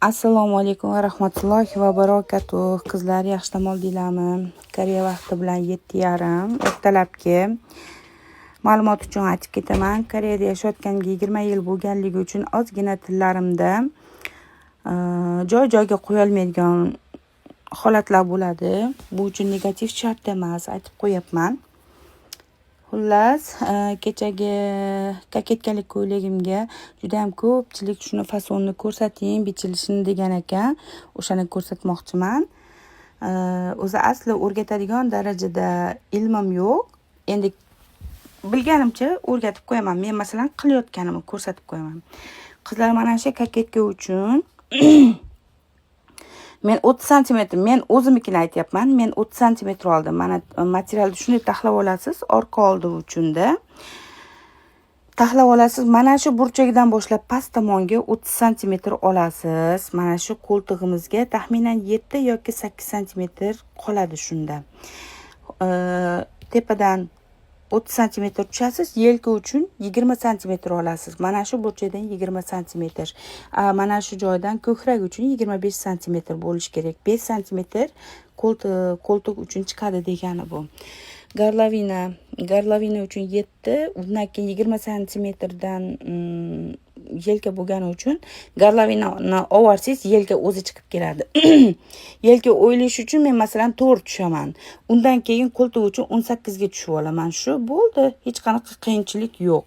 Assalomu alaykum va rahmatullohi va barakatuh. Qizlar, yaxshi dam oldinglarmi? Koreya vaqti bilan 7:30 ertalabki. Ma'lumot uchun aytib ketaman. Koreyada yashayotganimga 20 yil bo'lganligi uchun ozgina tillarimda joy-joyga qo'ya olmaydigan holatlar bo'ladi. Bu uchun negativ shart emas, aytib qo'yapman. Xullas, kechagi kaketganlik ko'ylagimga juda ham ko'pchilik shuni fasonni ko'rsating, bichilishini degan ekan. O'shani ko'rsatmoqchiman. O'zi asli o'rgatadigan darajada ilmim yo'q. Endi bilganimcha o'rgatib qo'yaman. Men masalan qilayotganimni ko'rsatib qo'yaman. Qizlar, mana shu kaketka uchun men 30 cm, men o'zimnikini aytyapman. Men 30 cm oldim. Mana materialni shunday taxlab olasiz, orqa oldi uchunda. Taxlab olasiz. Mana shu burchagidan boshlab past tomonga 30 cm olasiz. Mana shu qo'ltig'imizga taxminan 7 yoki 8 cm qoladi shunda. Tepadan 30 cm tushasiz, yelka uchun 20 cm olasiz. Mana shu burchakdan 20 cm. Mana shu joydan ko'krak uchun 25 cm bo'lishi kerak. 5 cm qo'ltiq uchun chiqadi degani bu. Garlavina uchun 7, undan keyin 20 cm dan yelka bo'lgani uchun garlavinani ovarsiz, yelka o'zi chiqib keladi. Yelka o'ylash uchun men masalan 4 tushaman. Undan keyin qo'ltiq uchun 18 ga tushib olaman. Shu bo'ldi. Hech qanaqa qiyinchilik yo'q.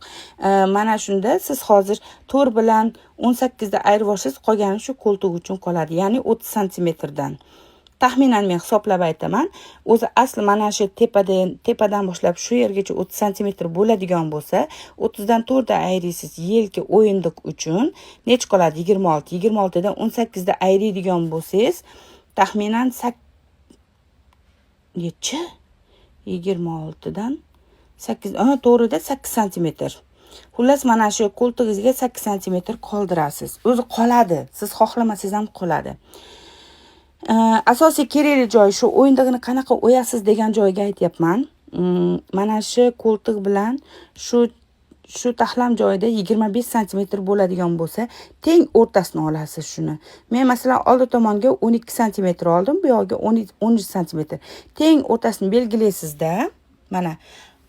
Mana shunda siz hozir 4 bilan 18 da ayirib olsangiz, qolgani shu qo'ltiq uchun qoladi. Ya'ni 30 cm dan. Taxminan men hisoblab aytaman. O'zi asli mana shu tepadan boshlab shu yergacha 30 cm bo'ladigan bo'lsa, 30 dan 4 da ayirasiz yelka o'yindiq uchun nech qoladi? 26. 26 dan 18 da ayiradigan bo'lsangiz, taxminan 26 dan 8, to'g'rida 8 cm. Xullas, mana shu qo'ltig'ingizga 8 cm qoldirasiz. O'zi qoladi. Siz xohlamasangiz ham qoladi. Asosiy kerakli joy shu o'yindig'ini qanaqa o'yasiz degan joyga aytyapman. Mana shu qo'ltiq bilan shu taxlam joyida 25 cm bo'ladigan bo'lsa, teng o'rtasini olasiz shuni. Men masalan oldi tomonga 12 cm oldim, bu yoqqa 13 cm. Teng o'rtasini belgilaysizda, mana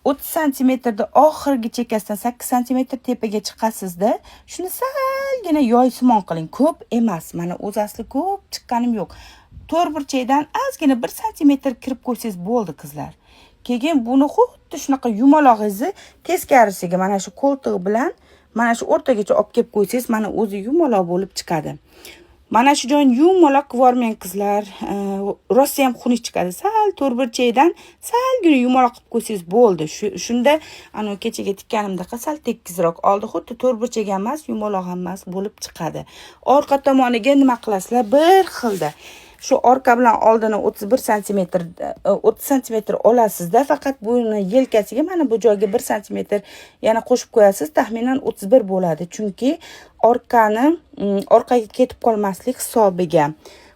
30 cm da oxirgi chekkasidan 8 cm tepaga chiqasizda, shuni salgina yoysimon qiling, ko'p emas. Mana o'zi asli ko'p chiqqanim yo'q. To'r burchakdan ozgina 1 cm kirib qo'ysangiz bo'ldi, qizlar. Keyin buni xuddi shunaqa yumalog'ingizni teskarisiga mana shu qo'ltiq bilan mana shu o'rtagacha olib kelib qo'ysangiz, mana o'zi yumaloq bo'lib chiqadi. Mana shu joyni yumaloq qilvormang, qizlar. Rosa ham xunuk chiqadi. Sal to'r burchakdan salgina yumaloq qilib qo'ysangiz bo'ldi. Shunda kechaga tikkanimda sal tekizroq oldi, xuddi to'r burchak emas, yumaloq emas bo'lib chiqadi. Orqa tomoniga nima qilasizlar? Bir xilda. Shu orqa bilan oldini 30 cm olasizda, faqat buni yelkasiga mana bu joyga 1 cm yana qo'shib qo'yasiz, taxminan 31 bo'ladi. Chunki orqaga ketib qolmaslik hisobiga.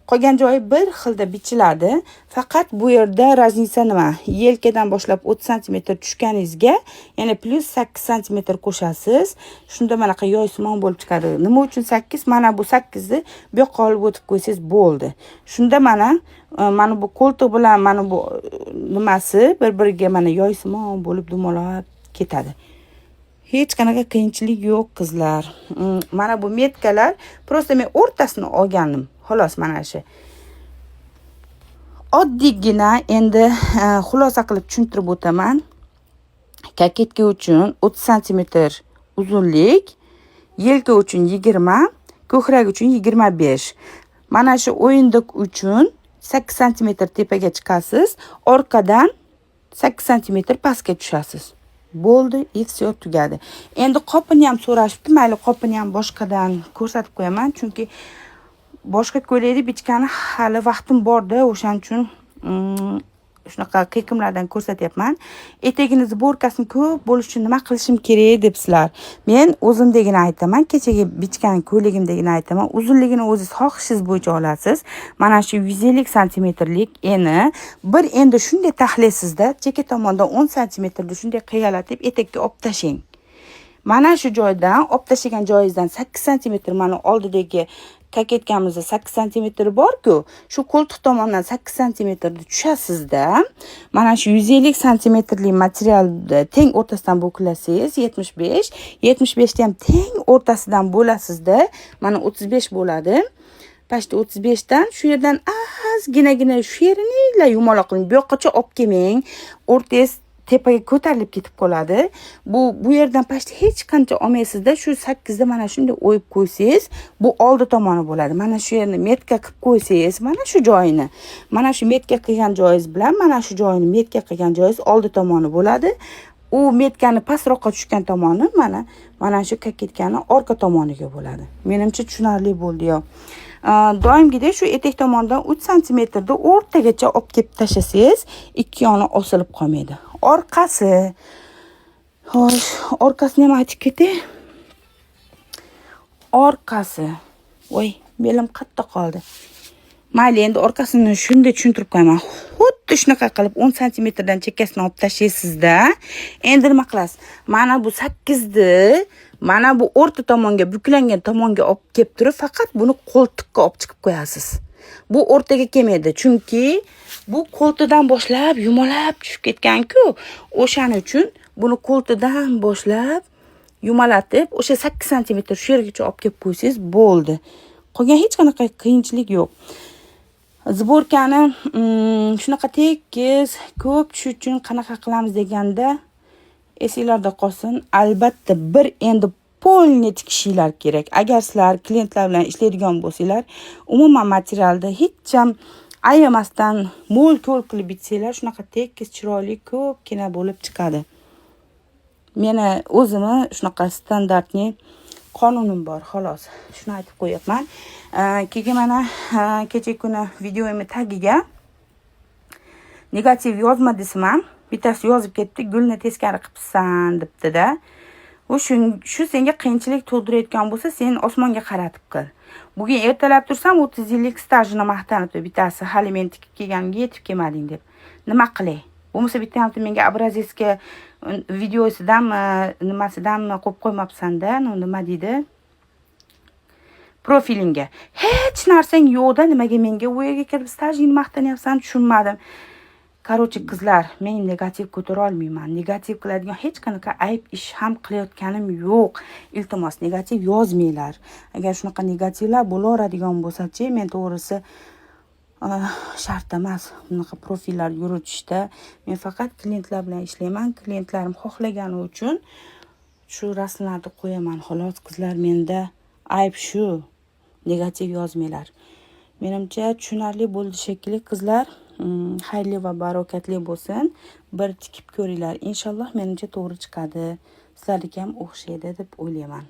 Qolgan joyi bir xilda bichiladi. Faqat bu yerda raznica nima? Yelkadan boshlab 30 cm tushganingizga yana plus 8 cm qo'shasiz. Shunda mana yo'q yoysimon bo'lib chiqadi. Nima uchun 8? Mana bu 8 ni bu yoqqa olib o'tib qo'ysangiz bo'ldi. Shunda mana bu qo'ltiq bilan mana bu nimasi bir-biriga mana yoysimon bo'lib dumalab ketadi. Hech qanaqa qiyinchilik yo'q, qizlar. Mana bu metkalar, prosta men o'rtasini olganim. Xolos, mana shu. Oddiygina endi xulosa qilib tushuntirib o'taman. Kaketka uchun 30 cm uzunlik, yelka uchun 20, ko'krak uchun 25. Mana shu o'yindiq uchun 8 cm tepaga chiqasiz, orqadan 8 cm pastga tushasiz. Bo'ldi, все, tugadi. Endi qopini ham so'rashibdi. Mayli, qopini ham boshqadan ko'rsatib qo'yaman, chunki boshqa ko'ylakni bichgani hali vaqtim borda, o'shaning uchun shunaqa qiyiqimlardan ko'rsatyapman. Etagingiz borkasini ko'p bo'lish uchun nima qilishim kerak debsizlar. Men o'zimdagini aytaman, kechagi bichgan ko'ylagimdagini aytaman. Uzunligini o'zingiz xohishingiz bo'yicha olasiz. Mana shu 150 cmlik eni bir endi shunday taxlaysizda, chekka tomondan 10 cm shunday qiyalatib etakka olib tashlang. Mana shu joydan olib tashlagan joyingizdan 8 sm mana oldidagi kaketkamizda 8 sm bor-ku, shu qo'ltiq tomondan 8 sm tushasizda. Mana shu 150 sm materialni teng o'rtasidan bo'klasangiz 75, 75 ni ham teng o'rtasidan bo'lasizda. Mana 35 bo'ladi. Pastda 35 dan shu yerdan ozginagina shu yerini yumaloq qiling. Bu yoqqacha olib kelmang. O'rtangiz tepaga ko'tarilib ketib qoladi. Bu yerdan pastga hech qancha olmaysizda. Shu 8 da mana shunday o'yib qo'ysangiz, bu oldi tomoni bo'ladi. Mana shu yerni metka qilib qo'ysangiz, mana shu joyini, mana shu metka qilgan joyingiz bilan mana shu joyini metka qilgan joyingiz oldi tomoni bo'ladi. U metkani pastroqqa tushgan tomoni mana shu kaketkani orqa tomoniga bo'ladi. Menimcha tushunarli bo'ldi-yo. Doimgidek shu etek tomonidan 3 sm da o'rtagacha olib kelib tashlasangiz, ikki yoni osilib qolmaydi. Orqasi. Xo'sh, orqasini ham aytib ketay. Orqasi. Voy, belim qattiq qoldi. Mayli, endi orqasini shunday tushuntirib qo'yaman. Xuddi shunaqa qilib 10 sm dan chekkasini olib tashlaysizda. Endi nima qilasiz? Mana bu 8 ni mana bu o'rta tomonga, buklangan tomonga olib kelib turib, faqat buni qo'ltiqqa olib chiqib qo'yasiz. Bu o'rtaga kelmaydi, chunki bu qo'ltiqdan boshlab yumalab tushib ketgan-ku. O'shaning uchun buni qo'ltiqdan boshlab yumalatib, o'sha 8 sm shu yergacha olib kelib qo'ysangiz bo'ldi. Qolgan hech qanaqa qiyinchilik yo'q. Zborkani shunaqa tekis ko'p tushish uchun qanaqa qilamiz deganda esinglarda qolsin. Albatta bir endi polni tikishinglar kerak. Agar sizlar klientlar bilan ishlaydigan bo'lsanglar, umuman materialda hech ham ayamasdan mo'l-ko'l qilib bitsanglar, shunaqa tekis, chiroyli, ko'pgina bo'lib chiqadi. Meni o'zimni shunaqa standartni qonunim bor, xolos. Shuni aytib qo'yapman. Keyin mana kecha kuni videoimni tagiga negativ yozma desam ham, bittasi yozib ketdi, gulni teskari qilibsan debdi-da. Shu senga qiyinchilik tug'dirayotgan bo'lsa, sen osmonga qaratib qil. Bugun ertalab tursam 30 yillik stajini maqtanibdi bittasi, hali men tikib kelganimga yetib kelmading deb. Nima qilay? Bo'lmasa bitta ham menga obrazesga videosidan nimasidan qo'yib qo'ymabsan-da, nima deydi? Profilingga. Hech narsang yo'qda, nimaga menga u yerga kirib stajingni maqtanyapsan, tushunmadim. Qarochi qizlar, men negativ ko'tara olmayman. Negativ qiladigan hech qanaqa ayb ish ham qilayotganim yo'q. Iltimos, negativ yozmanglar. Agar shunaqa negativlar bo'laveradigan bo'lsa-chi, men to'g'risi shart emas bunaqa profillar yuritishda. Men faqat klientlar bilan ishlayman. Klientlarim xohlagani uchun shu rasmlarni qo'yaman. Xolos, qizlar, menda ayb shu. Negativ yozmanglar. Menimcha tushunarli bo'ldi shekilli qizlar. Xayrli va barokatli bo'lsin. Bir tikib ko'ringlar. Inshaalloh menimcha to'g'ri chiqadi. Sizlarga ham o'xshaydi deb o'ylayman.